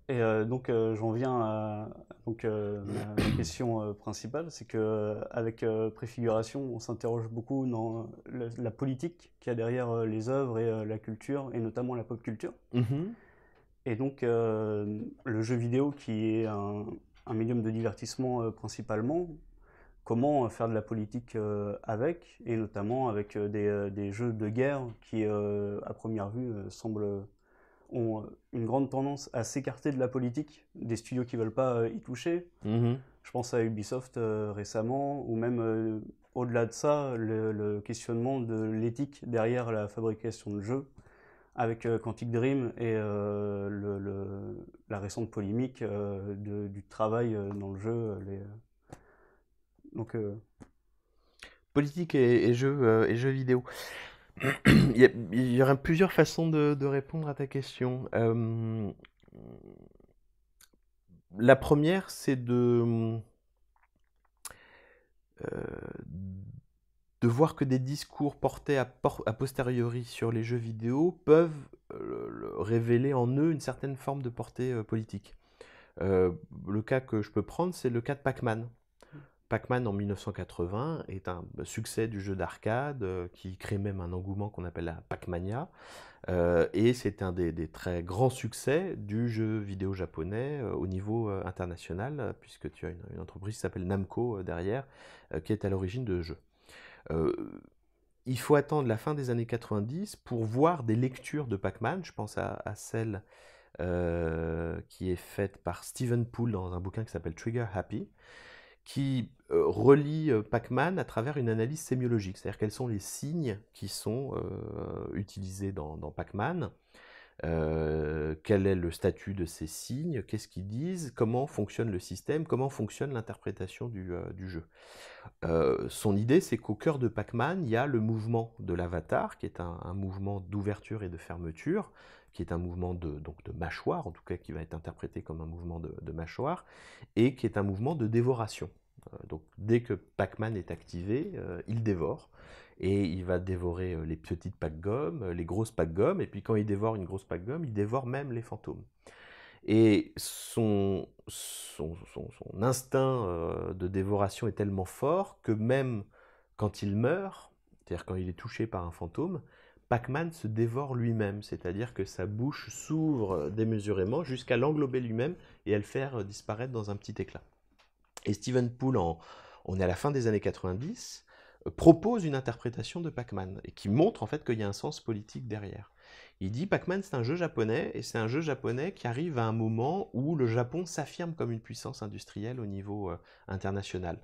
Et donc j'en viens à ma question principale, c'est que avec Préfiguration, on s'interroge beaucoup dans la politique qu'il y a derrière les œuvres et la culture, et notamment la pop culture. Mhm. Et donc le jeu vidéo qui est un médium de divertissement principalement, comment faire de la politique avec, et notamment avec des jeux de guerre qui à première vue semblent ont une grande tendance à s'écarter de la politique, des studios qui veulent pas y toucher. Mhm. Je pense à Ubisoft récemment, ou même au-delà de ça, le questionnement de l'éthique derrière la fabrication de jeux, avec Quantic Dream et la récente polémique du travail dans le jeu. Donc, Politique et jeux vidéo. Il y aurait plusieurs façons de répondre à ta question. La première, c'est de voir que des discours portés a posteriori sur les jeux vidéo peuvent révéler en eux une certaine forme de portée politique. Le cas que je peux prendre, c'est le cas de Pac-Man. Pac-Man en 1980 est un succès du jeu d'arcade qui crée même un engouement qu'on appelle la Pac-Mania. Et c'est un des très grands succès du jeu vidéo japonais au niveau international, puisque tu as une entreprise qui s'appelle Namco derrière, qui est à l'origine de jeux. Euh, il faut attendre la fin des années 90 pour voir des lectures de Pac-Man. Je pense à celle qui est faite par Stephen Poole dans un bouquin qui s'appelle Trigger Happy, qui relie Pac-Man à travers une analyse sémiologique, c'est-à-dire quels sont les signes qui sont utilisés dans Pac-Man, quel est le statut de ces signes, qu'est-ce qu'ils disent, comment fonctionne le système, comment fonctionne l'interprétation du jeu. Son idée, c'est qu'au cœur de Pac-Man, il y a le mouvement de l'avatar, qui est un mouvement d'ouverture et de fermeture, qui est un mouvement donc de mâchoire, en tout cas qui va être interprété comme un mouvement de mâchoire, et qui est un mouvement de dévoration. Donc dès que Pac-Man est activé, il dévore. Et il va dévorer les petites packs gomme, les grosses packs gomme, et puis quand il dévore une grosse pack gomme, il dévore même les fantômes. Et son instinct de dévoration est tellement fort que même quand il meurt, c'est-à-dire quand il est touché par un fantôme, Pac-Man se dévore lui-même, c'est-à-dire que sa bouche s'ouvre démesurément jusqu'à l'englober lui-même et à le faire disparaître dans un petit éclat. Et Stephen Poole, on est à la fin des années 90, propose une interprétation de Pac-Man et qui montre en fait qu'il y a un sens politique derrière. Il dit Pac-Man c'est un jeu japonais et c'est un jeu japonais qui arrive à un moment où le Japon s'affirme comme une puissance industrielle au niveau international.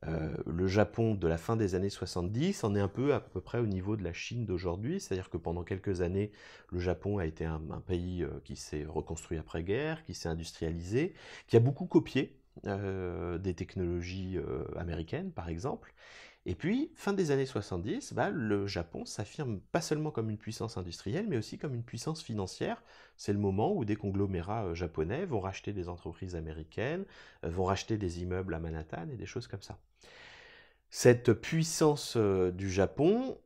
Le Japon de la fin des années 70 en est un peu à peu près au niveau de la Chine d'aujourd'hui, c'est-à-dire que pendant quelques années, le Japon a été un pays qui s'est reconstruit après-guerre, qui s'est industrialisé, qui a beaucoup copié des technologies américaines, par exemple. Et puis, fin des années 70, bah, le Japon s'affirme pas seulement comme une puissance industrielle, mais aussi comme une puissance financière. C'est le moment où des conglomérats japonais vont racheter des entreprises américaines, vont racheter des immeubles à Manhattan et des choses comme ça. Cette puissance du Japon,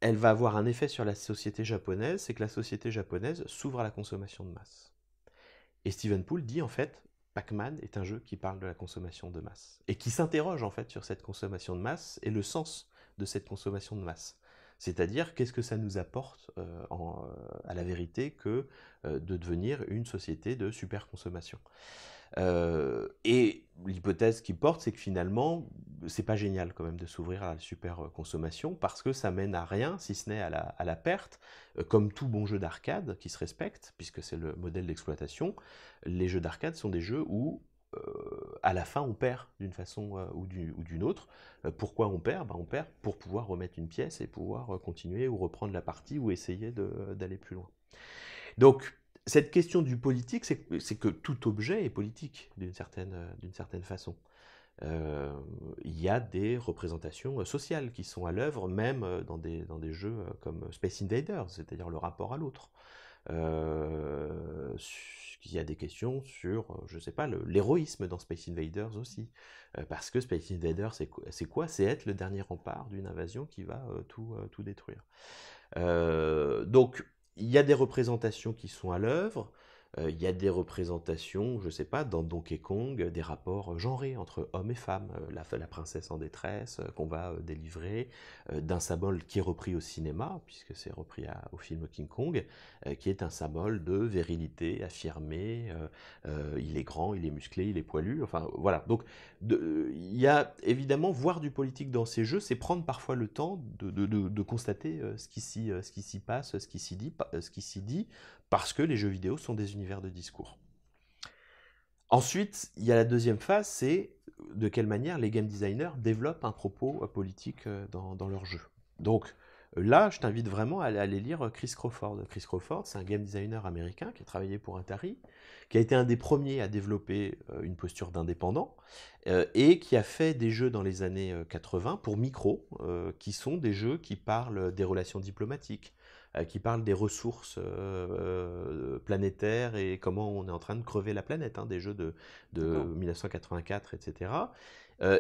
elle va avoir un effet sur la société japonaise, c'est que la société japonaise s'ouvre à la consommation de masse. Et Stephen Poole dit en fait, Pac-Man est un jeu qui parle de la consommation de masse et qui s'interroge en fait sur cette consommation de masse et le sens de cette consommation de masse. C'est-à-dire qu'est-ce que ça nous apporte à la vérité que de devenir une société de superconsommation. Et l'hypothèse qu'il porte, c'est que finalement, c'est pas génial quand même de s'ouvrir à la super consommation parce que ça mène à rien, si ce n'est à la perte. Comme tout bon jeu d'arcade qui se respecte, puisque c'est le modèle d'exploitation, les jeux d'arcade sont des jeux où à la fin on perd d'une façon ou d'une autre. Pourquoi on perd? On perd pour pouvoir remettre une pièce et pouvoir continuer ou reprendre la partie ou essayer d'aller plus loin. Donc, cette question du politique, c'est que tout objet est politique d'une certaine façon. Euh, il y a des représentations sociales qui sont à l'œuvre, même dans des jeux comme Space Invaders, c'est-à-dire le rapport à l'autre. Il y a des questions sur, je ne sais pas, l'héroïsme dans Space Invaders aussi. Parce que Space Invaders, c'est quoi? C'est être le dernier rempart d'une invasion qui va tout détruire. Donc, il y a des représentations qui sont à l'œuvre. Il y a des représentations, je ne sais pas, dans Donkey Kong, des rapports genrés entre hommes et femmes. La princesse en détresse qu'on va délivrer, d'un symbole qui est repris au cinéma, puisque c'est repris au film King Kong, qui est un symbole de virilité affirmée. Il est grand, il est musclé, il est poilu. Enfin, voilà. Donc, il y a évidemment, voir du politique dans ces jeux, c'est prendre parfois le temps de constater ce qui s'y passe, ce qui s'y dit, parce que les jeux vidéo sont des univers de discours. Ensuite, il y a la deuxième phase, c'est de quelle manière les game designers développent un propos politique dans leur jeu. Donc là, je t'invite vraiment à aller lire Chris Crawford. Chris Crawford, c'est un game designer américain qui a travaillé pour Atari, qui a été un des premiers à développer une posture d'indépendant, et qui a fait des jeux dans les années 80 pour Micro, qui sont des jeux qui parlent des relations diplomatiques, qui parle des ressources planétaires et comment on est en train de crever la planète, des jeux de D'accord. 1984, etc.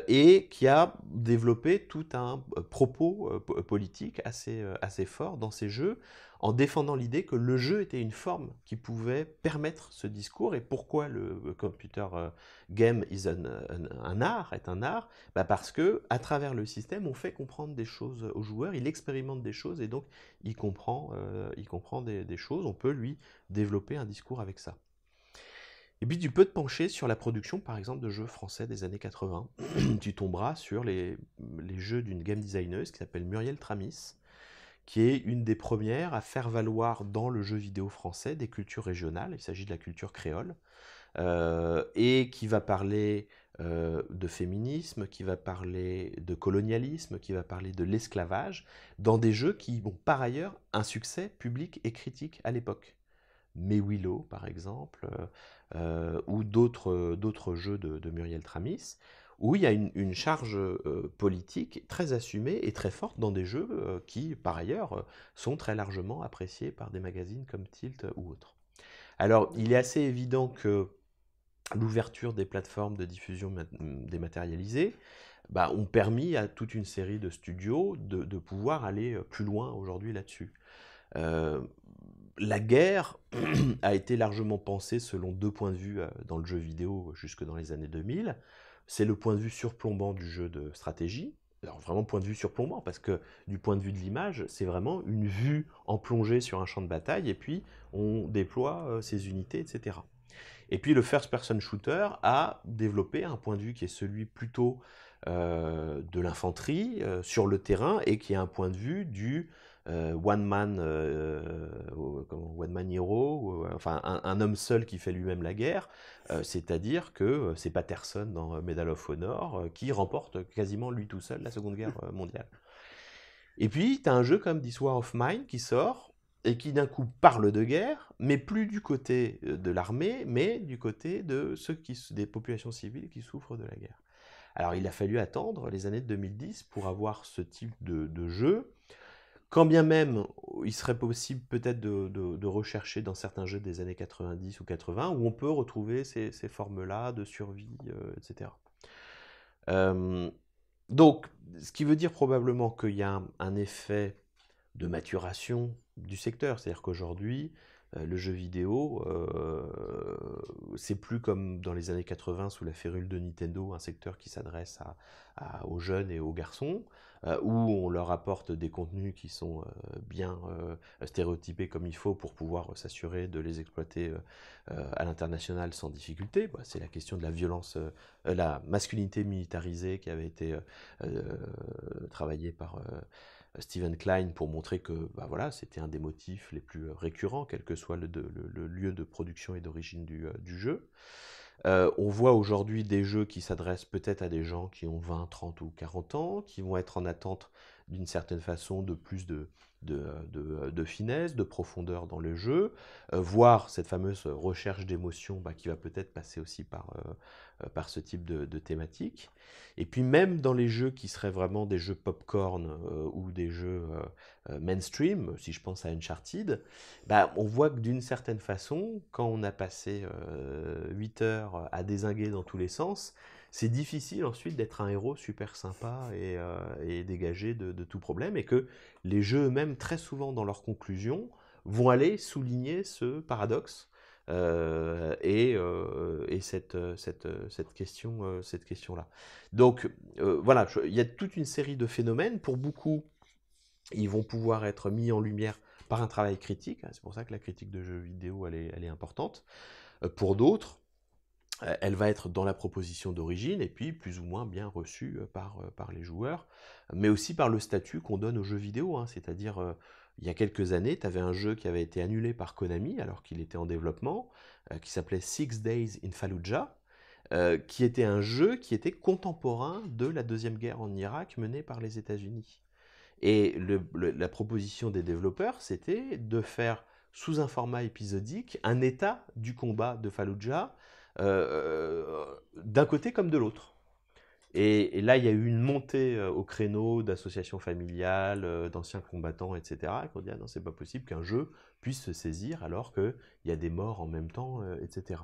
Et qui a développé tout un propos politique assez fort dans ces jeux, en défendant l'idée que le jeu était une forme qui pouvait permettre ce discours. Et pourquoi le computer game is un art, est un art? Parce que à travers le système, on fait comprendre des choses aux joueurs, il expérimente des choses et donc il comprend des choses, on peut lui développer un discours avec ça. Et puis tu peux te pencher sur la production, par exemple, de jeux français des années 80. Tu tomberas sur les jeux d'une game designeuse qui s'appelle Muriel Tramis, qui est une des premières à faire valoir dans le jeu vidéo français des cultures régionales. Il s'agit de la culture créole, et qui va parler de féminisme, qui va parler de colonialisme, qui va parler de l'esclavage, dans des jeux qui ont par ailleurs un succès public et critique à l'époque. Mais Willow, par exemple, ou d'autres jeux de Muriel Tramis, où il y a une charge politique très assumée et très forte dans des jeux qui, par ailleurs, sont très largement appréciés par des magazines comme Tilt ou autres. Alors, il est D'accord. assez évident que l'ouverture des plateformes de diffusion dématérialisées ont permis à toute une série de studios de pouvoir aller plus loin aujourd'hui là-dessus. Euh, la guerre a été largement pensée selon deux points de vue dans le jeu vidéo jusque dans les années 2000. C'est le point de vue surplombant du jeu de stratégie. Alors vraiment point de vue surplombant, parce que du point de vue de l'image, c'est vraiment une vue en plongée sur un champ de bataille, et puis on déploie ses unités, etc. Et puis le first-person shooter a développé un point de vue qui est celui plutôt de l'infanterie sur le terrain, et qui est un point de vue du one-man hero, enfin un homme seul qui fait lui-même la guerre, c'est-à-dire que c'est Patterson dans Medal of Honor qui remporte quasiment lui tout seul la Seconde Guerre mondiale. Et puis, tu as un jeu comme This War of Mine qui sort et qui d'un coup parle de guerre, mais plus du côté de l'armée, mais du côté de des populations civiles qui souffrent de la guerre. Alors, il a fallu attendre les années 2010 pour avoir ce type de jeu, quand bien même il serait possible peut-être de rechercher dans certains jeux des années 90 ou 80, où on peut retrouver ces formes-là de survie, etc. Euh, donc, ce qui veut dire probablement qu'il y a un effet de maturation du secteur. C'est-à-dire qu'aujourd'hui, le jeu vidéo, c'est plus comme dans les années 80 sous la férule de Nintendo, un secteur qui s'adresse aux jeunes et aux garçons, où on leur apporte des contenus qui sont bien stéréotypés comme il faut pour pouvoir s'assurer de les exploiter à l'international sans difficulté. C'est la question de la violence, la masculinité militarisée qui avait été travaillée par Stephen Klein pour montrer que voilà, c'était un des motifs les plus récurrents, quel que soit le lieu de production et d'origine du jeu. On voit aujourd'hui des jeux qui s'adressent peut-être à des gens qui ont 20, 30 ou 40 ans, qui vont être en attente d'une certaine façon de plus de finesse, de profondeur dans le jeu, voir cette fameuse recherche d'émotion qui va peut-être passer aussi par ce type de thématique. Et puis même dans les jeux qui seraient vraiment des jeux popcorn ou des jeux mainstream, si je pense à Uncharted, on voit que d'une certaine façon, quand on a passé 8 heures à dézinguer dans tous les sens, c'est difficile ensuite d'être un héros super sympa et dégagé de tout problème, et que les jeux eux-mêmes, très souvent dans leurs conclusions, vont aller souligner ce paradoxe et cette question-là. Donc voilà, il y a toute une série de phénomènes. Pour beaucoup, ils vont pouvoir être mis en lumière par un travail critique. C'est pour ça que la critique de jeux vidéo, elle est importante. Pour d'autres, elle va être dans la proposition d'origine et puis plus ou moins bien reçue par les joueurs, mais aussi par le statut qu'on donne aux jeux vidéo. C'est-à-dire, il y a quelques années, tu avais un jeu qui avait été annulé par Konami alors qu'il était en développement, qui s'appelait Six Days in Fallujah, qui était un jeu qui était contemporain de la Deuxième Guerre en Irak menée par les États-Unis. Et la proposition des développeurs, c'était de faire, sous un format épisodique, un état du combat de Fallujah, d'un côté comme de l'autre. Et là, il y a eu une montée au créneau d'associations familiales, d'anciens combattants, etc., qui ont dit ah non, c'est pas possible qu'un jeu puisse se saisir alors qu'il y a des morts en même temps, etc.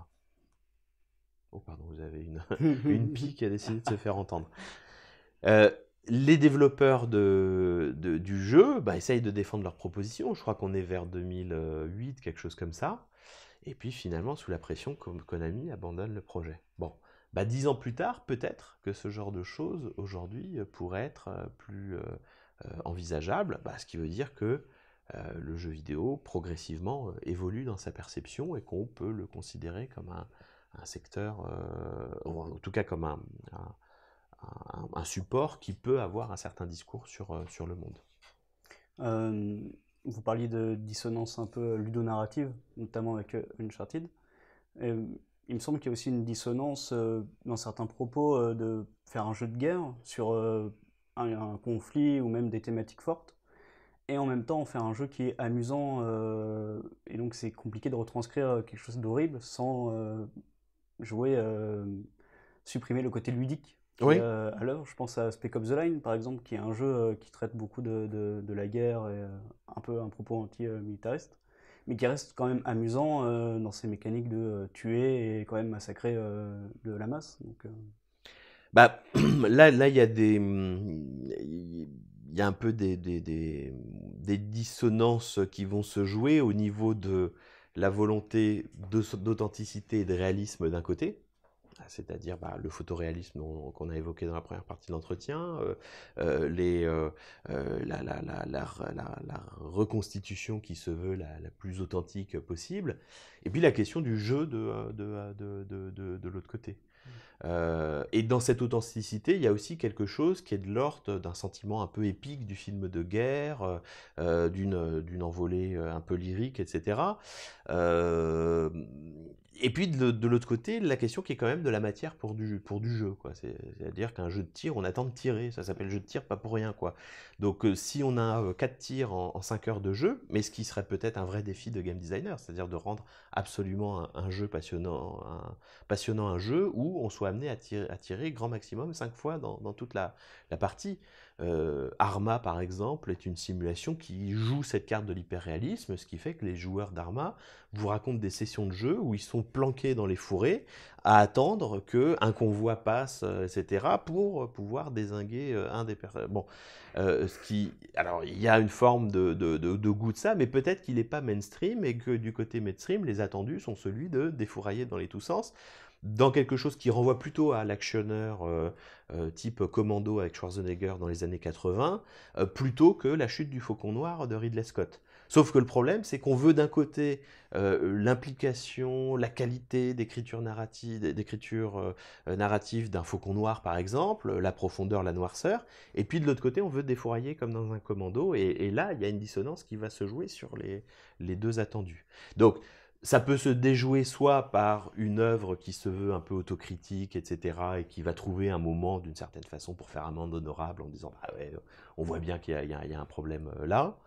Oh, pardon, vous avez une pie qui a décidé de se faire entendre. Les développeurs du jeu essayent de défendre leur proposition. Je crois qu'on est vers 2008, quelque chose comme ça. Et puis finalement, sous la pression, Konami abandonne le projet. Bon, 10 ans plus tard, peut-être que ce genre de choses, aujourd'hui, pourrait être plus envisageable, ce qui veut dire que le jeu vidéo, progressivement, évolue dans sa perception et qu'on peut le considérer comme un secteur, en tout cas comme un support qui peut avoir un certain discours sur le monde. Vous parliez de dissonance un peu ludonarrative, notamment avec Uncharted. Et, il me semble qu'il y a aussi une dissonance dans certains propos de faire un jeu de guerre sur un conflit ou même des thématiques fortes, et en même temps faire un jeu qui est amusant, et donc c'est compliqué de retranscrire quelque chose d'horrible sans supprimer le côté ludique qui est Oui. à l'œuvre. Je pense à Spec Ops The Line, par exemple, qui est un jeu qui traite beaucoup de la guerre et un peu un propos anti-militariste, mais qui reste quand même amusant dans ses mécaniques de tuer et quand même massacrer de la masse. Donc, là, il y a il y a un peu des dissonances qui vont se jouer au niveau de la volonté d'authenticité et de réalisme d'un côté, c'est-à-dire le photoréalisme qu'on a évoqué dans la première partie de l'entretien, la reconstitution qui se veut la plus authentique possible, et puis la question du jeu de l'autre côté. Et dans cette authenticité, il y a aussi quelque chose qui est de l'ordre d'un sentiment un peu épique du film de guerre, d'une envolée un peu lyrique, etc. Et puis de l'autre côté, la question qui est quand même de la matière pour du jeu, quoi. C'est-à-dire qu'un jeu de tir, on attend de tirer, ça s'appelle jeu de tir, pas pour rien, quoi. Donc si on a 4 tirs en 5 heures de jeu, mais ce qui serait peut-être un vrai défi de game designer, c'est-à-dire de rendre absolument un jeu passionnant, un jeu où on soit amené à tirer grand maximum 5 fois dans toute la partie. Arma, par exemple, est une simulation qui joue cette carte de l'hyperréalisme, ce qui fait que les joueurs d'Arma vous racontent des sessions de jeu où ils sont planqués dans les fourrés à attendre qu'un convoi passe, etc., pour pouvoir dézinguer un des personnes. Bon, alors, il y a une forme de goût de ça, mais peut-être qu'il n'est pas mainstream et que du côté mainstream, les attendus sont celui de défourailler dans les tous sens, dans quelque chose qui renvoie plutôt à l'actionneur type Commando avec Schwarzenegger dans les années 80, plutôt que la chute du Faucon Noir de Ridley Scott. Sauf que le problème, c'est qu'on veut d'un côté l'implication, la qualité d'écriture narrative d'un Faucon Noir, par exemple, la profondeur, la noirceur, et puis de l'autre côté, on veut défourailler comme dans un Commando, et là, il y a une dissonance qui va se jouer sur les deux attendus. Donc, ça peut se déjouer soit par une œuvre qui se veut un peu autocritique, etc., et qui va trouver un moment, d'une certaine façon, pour faire amende honorable en disant « Ah ouais, on voit bien qu'il y a un problème là ».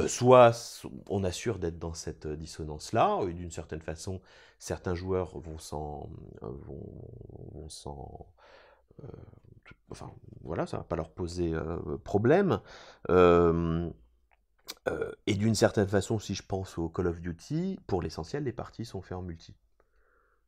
Soit on assure d'être dans cette dissonance-là, et d'une certaine façon, certains joueurs vont enfin, voilà, ça ne va pas leur poser problème. Et d'une certaine façon, si je pense au Call of Duty, pour l'essentiel, les parties sont faites en multi.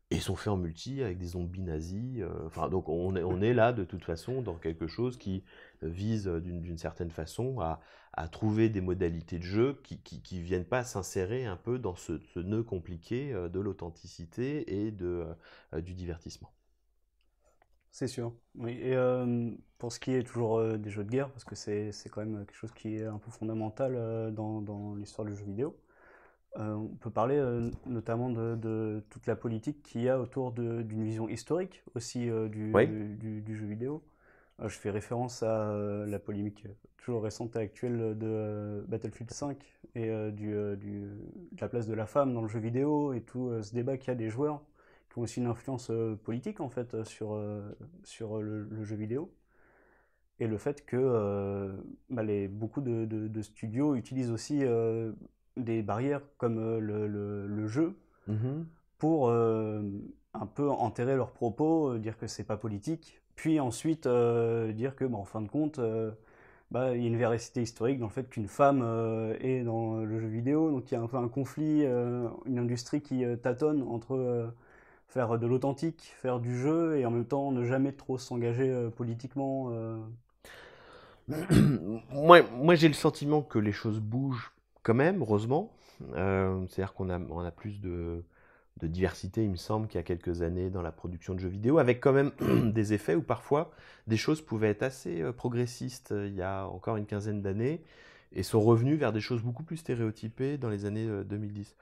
et sont faits en multi avec des zombies nazis. Enfin, donc on est là de toute façon dans quelque chose qui vise d'une certaine façon à trouver des modalités de jeu qui viennent pas s'insérer un peu dans ce nœud compliqué de l'authenticité et du divertissement. C'est sûr. Oui. Et pour ce qui est toujours des jeux de guerre, parce que c'est quand même quelque chose qui est un peu fondamental dans l'histoire du jeu vidéo, on peut parler notamment de toute la politique qu'il y a autour d'une vision historique aussi Oui. du jeu vidéo. Je fais référence à la polémique toujours récente et actuelle de Battlefield 5 et de la place de la femme dans le jeu vidéo et tout ce débat qu'il y a des joueurs qui ont aussi une influence politique en fait sur le jeu vidéo. Et le fait que bah, beaucoup de studios utilisent aussi des barrières comme le jeu Mhm. pour un peu enterrer leurs propos, dire que c'est pas politique, puis ensuite dire que bah, en fin de compte, bah, il y a une véracité historique dans le fait qu'une femme est dans le jeu vidéo, donc il y a un peu un conflit, une industrie qui tâtonne entre faire de l'authentique, faire du jeu et en même temps ne jamais trop s'engager politiquement. Moi j'ai le sentiment que les choses bougent quand même, heureusement. C'est-à-dire on a plus de diversité, il me semble, qu'il y a quelques années dans la production de jeux vidéo, avec quand même des effets où parfois des choses pouvaient être assez progressistes il y a encore une quinzaine d'années et sont revenues vers des choses beaucoup plus stéréotypées dans les années 2010.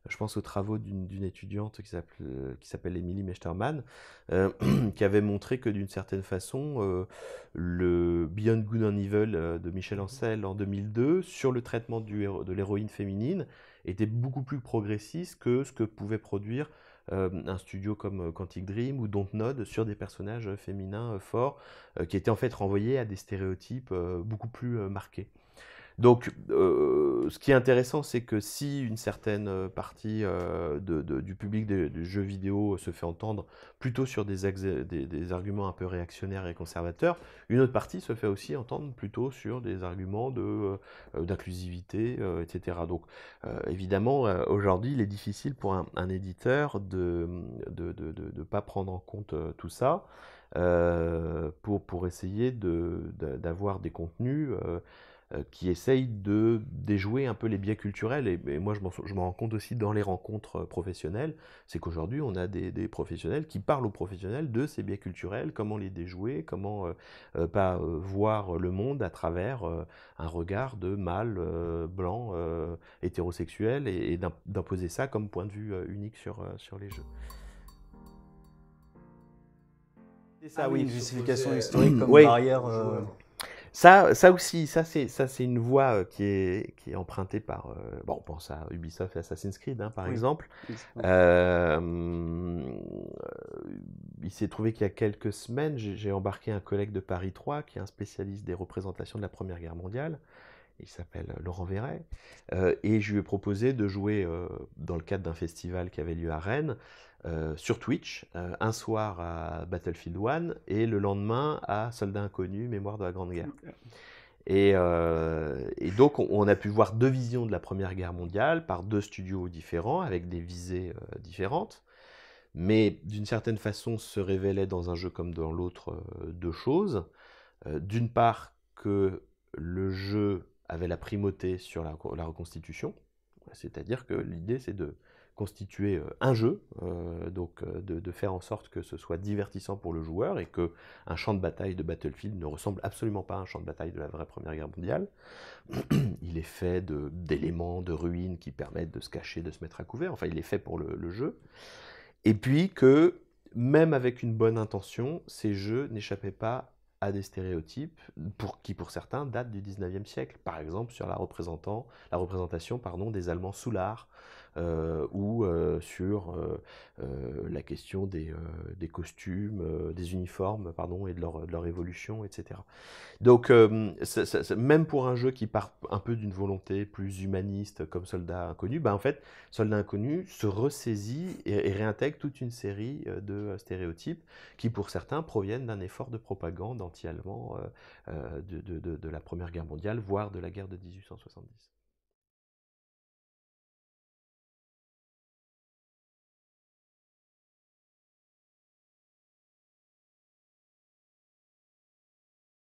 Je pense aux travaux d'une étudiante qui s'appelle Émilie Mechterman, euh, qui avait montré que d'une certaine façon, le Beyond Good and Evil de Michel Ancel en 2002 sur le traitement de l'héroïne féminine était beaucoup plus progressiste que ce que pouvait produire un studio comme Quantic Dream ou Dontnod sur des personnages féminins forts qui étaient en fait renvoyés à des stéréotypes beaucoup plus marqués. Donc, ce qui est intéressant, c'est que si une certaine partie du public des jeux vidéo se fait entendre plutôt sur des arguments un peu réactionnaires et conservateurs, une autre partie se fait aussi entendre plutôt sur des arguments d'inclusivité, etc. Donc, évidemment, aujourd'hui, il est difficile pour un éditeur de ne pas prendre en compte tout ça pour essayer d'avoir des contenus qui essayent de déjouer un peu les biais culturels. Et moi, je m'en rends compte aussi dans les rencontres professionnelles, c'est qu'aujourd'hui, on a des professionnels qui parlent aux professionnels de ces biais culturels, comment les déjouer, comment pas voir le monde à travers un regard de mâle blanc hétérosexuel et d'imposer ça comme point de vue unique sur les jeux. C'est Ah ça, oui, oui. une justification historique comme Oui, barrière. ça aussi, ça c'est une voie qui est empruntée par, bon, on pense à Ubisoft et Assassin's Creed, hein, par Oui, exemple. exactement. Il s'est trouvé qu'il y a quelques semaines, j'ai embarqué un collègue de Paris 3 qui est un spécialiste des représentations de la Première Guerre mondiale. Il s'appelle Laurent Verret. Et je lui ai proposé de jouer dans le cadre d'un festival qui avait lieu à Rennes, sur Twitch, un soir à Battlefield 1 et le lendemain à Soldats Inconnus, Mémoire de la Grande Guerre. Et donc, on a pu voir deux visions de la Première Guerre mondiale par deux studios différents, avec des visées différentes. Mais d'une certaine façon, se révélait dans un jeu comme dans l'autre deux choses. D'une part, que le jeu avait la primauté sur la reconstitution, c'est-à-dire que l'idée c'est de constituer un jeu, donc de faire en sorte que ce soit divertissant pour le joueur et que un champ de bataille de Battlefield ne ressemble absolument pas à un champ de bataille de la vraie Première Guerre mondiale. Il est fait d'éléments, de ruines qui permettent de se cacher, de se mettre à couvert, enfin il est fait pour le jeu. Et puis que, même avec une bonne intention, ces jeux n'échappaient pas à des stéréotypes qui, pour certains, datent du 19e siècle. Par exemple, sur la représentation des Allemands sous l'art, ou sur la question des costumes, des uniformes, pardon, et de leur évolution, etc. Donc, même pour un jeu qui part un peu d'une volonté plus humaniste comme Soldat Inconnu, bah en fait, Soldat Inconnu se ressaisit et réintègre toute une série de stéréotypes qui, pour certains, proviennent d'un effort de propagande anti-allemand de la Première Guerre mondiale, voire de la guerre de 1870.